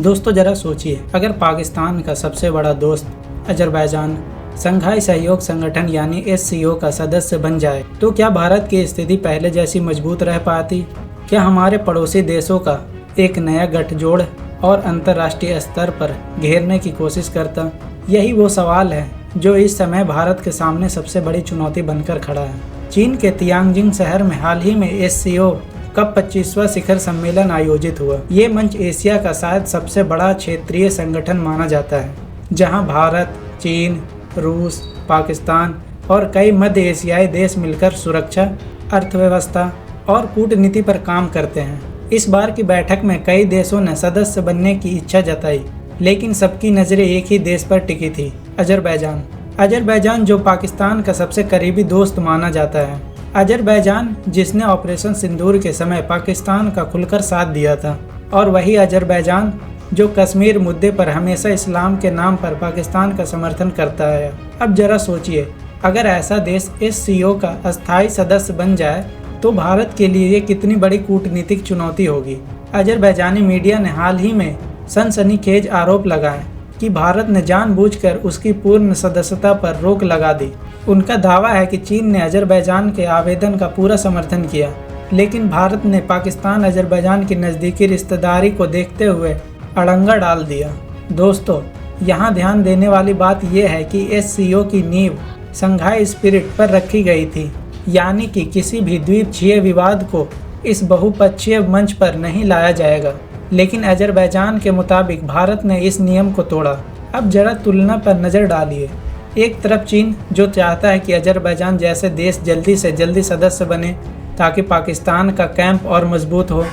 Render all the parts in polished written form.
दोस्तों जरा सोचिए, अगर पाकिस्तान का सबसे बड़ा दोस्त अजरबैजान शंघाई सहयोग संगठन यानी SCO का सदस्य बन जाए तो क्या भारत की स्थिति पहले जैसी मजबूत रह पाती? क्या हमारे पड़ोसी देशों का एक नया गठजोड़ और अंतर्राष्ट्रीय स्तर पर घेरने की कोशिश करता? यही वो सवाल है जो इस समय भारत के सामने सबसे बड़ी चुनौती बनकर खड़ा है। चीन के तियांजिन शहर में हाल ही में SCO का 25वां शिखर सम्मेलन आयोजित हुआ। ये मंच एशिया का शायद सबसे बड़ा क्षेत्रीय संगठन माना जाता है, जहां भारत, चीन, रूस, पाकिस्तान और कई मध्य एशियाई देश मिलकर सुरक्षा, अर्थव्यवस्था और कूटनीति पर काम करते हैं। इस बार की बैठक में कई देशों ने सदस्य बनने की इच्छा जताई, लेकिन सबकी नज़रें एक ही देश पर टिकी थी, अजरबैजान। अजरबैजान जो पाकिस्तान का सबसे करीबी दोस्त माना जाता है। अजरबैजान जिसने ऑपरेशन सिंदूर के समय पाकिस्तान का खुलकर साथ दिया था, और वही अजरबैजान जो कश्मीर मुद्दे पर हमेशा इस्लाम के नाम पर पाकिस्तान का समर्थन करता है। अब जरा सोचिए, अगर ऐसा देश SCO का अस्थायी सदस्य बन जाए तो भारत के लिए ये कितनी बड़ी कूटनीतिक चुनौती होगी। अजरबैजानी मीडिया ने हाल ही में सनसनीखेज आरोप लगाए कि भारत ने जानबूझकर उसकी पूर्ण सदस्यता पर रोक लगा दी। उनका दावा है कि चीन ने अजरबैजान के आवेदन का पूरा समर्थन किया, लेकिन भारत ने पाकिस्तान अजरबैजान की नज़दीकी रिश्तेदारी को देखते हुए अड़ंगा डाल दिया। दोस्तों, यहाँ ध्यान देने वाली बात यह है कि SCO की नींव शंघाई स्पिरिट पर रखी गई थी, यानी कि किसी भी द्वीपक्षीय विवाद को इस बहुपक्षीय मंच पर नहीं लाया जाएगा। लेकिन अजरबैजान के मुताबिक भारत ने इस नियम को तोड़ा। अब जरा तुलना पर नज़र डालिए। एक तरफ चीन जो चाहता है कि अजरबैजान जैसे देश जल्दी से जल्दी सदस्य बने ताकि पाकिस्तान का कैंप और मजबूत हो,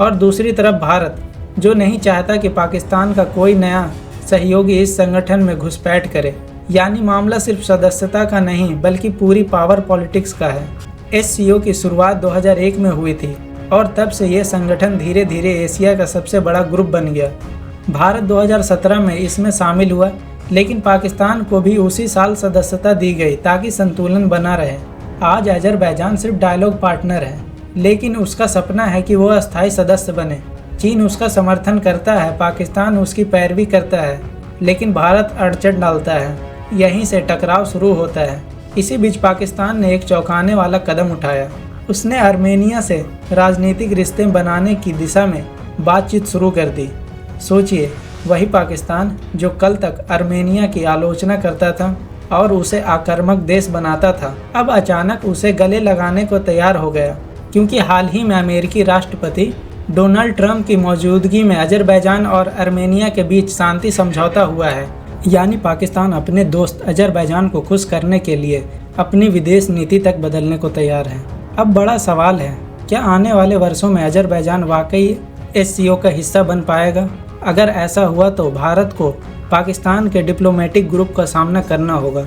और दूसरी तरफ भारत जो नहीं चाहता कि पाकिस्तान का कोई नया सहयोगी इस संगठन में घुसपैठ करे। यानी मामला सिर्फ सदस्यता का नहीं बल्कि पूरी पावर पॉलिटिक्स का है। SCO की शुरुआत 2001 में हुई थी और तब से यह संगठन धीरे धीरे एशिया का सबसे बड़ा ग्रुप बन गया। भारत 2017 में इसमें शामिल हुआ, लेकिन पाकिस्तान को भी उसी साल सदस्यता दी गई ताकि संतुलन बना रहे। आज अजरबैजान सिर्फ डायलॉग पार्टनर है, लेकिन उसका सपना है कि वो अस्थायी सदस्य बने। चीन उसका समर्थन करता है, पाकिस्तान उसकी पैरवी करता है, लेकिन भारत अड़चन डालता है। यहीं से टकराव शुरू होता है। इसी बीच पाकिस्तान ने एक चौंकाने वाला कदम उठाया। उसने आर्मेनिया से राजनीतिक रिश्ते बनाने की दिशा में बातचीत शुरू कर दी। सोचिए, वही पाकिस्तान जो कल तक आर्मेनिया की आलोचना करता था और उसे आक्रामक देश बनाता था, अब अचानक उसे गले लगाने को तैयार हो गया, क्योंकि हाल ही में अमेरिकी राष्ट्रपति डोनाल्ड ट्रंप की मौजूदगी में अजरबैजान और आर्मेनिया के बीच शांति समझौता हुआ है। यानी पाकिस्तान अपने दोस्त अजरबैजान को खुश करने के लिए अपनी विदेश नीति तक बदलने को तैयार है। अब बड़ा सवाल है, क्या आने वाले वर्षों में अजरबैजान वाकई SCO का हिस्सा बन पाएगा? अगर ऐसा हुआ तो भारत को पाकिस्तान के डिप्लोमेटिक ग्रुप का सामना करना होगा,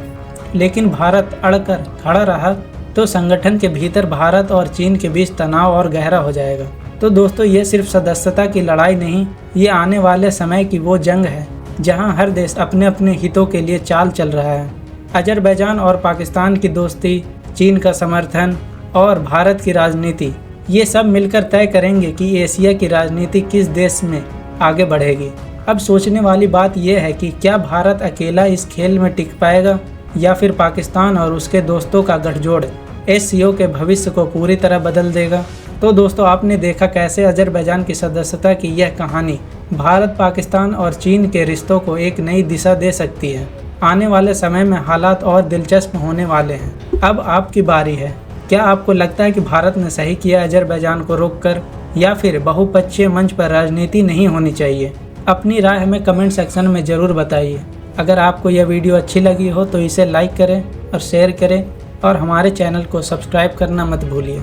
लेकिन भारत अड़कर खड़ा रहा तो संगठन के भीतर भारत और चीन के बीच तनाव और गहरा हो जाएगा। तो दोस्तों, ये सिर्फ सदस्यता की लड़ाई नहीं, ये आने वाले समय की वो जंग है जहां हर देश अपने अपने हितों के लिए चाल चल रहा है। अजरबैजान और पाकिस्तान की दोस्ती, चीन का समर्थन और भारत की राजनीति, ये सब मिलकर तय करेंगे कि एशिया की राजनीति किस देश में आगे बढ़ेगी। अब सोचने वाली बात यह है कि क्या भारत अकेला इस खेल में टिक पाएगा या फिर पाकिस्तान और उसके दोस्तों का गठजोड़ SCO के भविष्य को पूरी तरह बदल देगा। तो दोस्तों, आपने देखा कैसे अजरबैजान की सदस्यता की यह कहानी भारत, पाकिस्तान और चीन के रिश्तों को एक नई दिशा दे सकती है। आने वाले समय में हालात और दिलचस्प होने वाले हैं। अब आपकी बारी है। क्या आपको लगता है कि भारत ने सही किया अजरबैजान को रोककर, या फिर बहुपक्षीय मंच पर राजनीति नहीं होनी चाहिए? अपनी राय हमें कमेंट सेक्शन में ज़रूर बताइए। अगर आपको यह वीडियो अच्छी लगी हो तो इसे लाइक करें और शेयर करें, और हमारे चैनल को सब्सक्राइब करना मत भूलिए।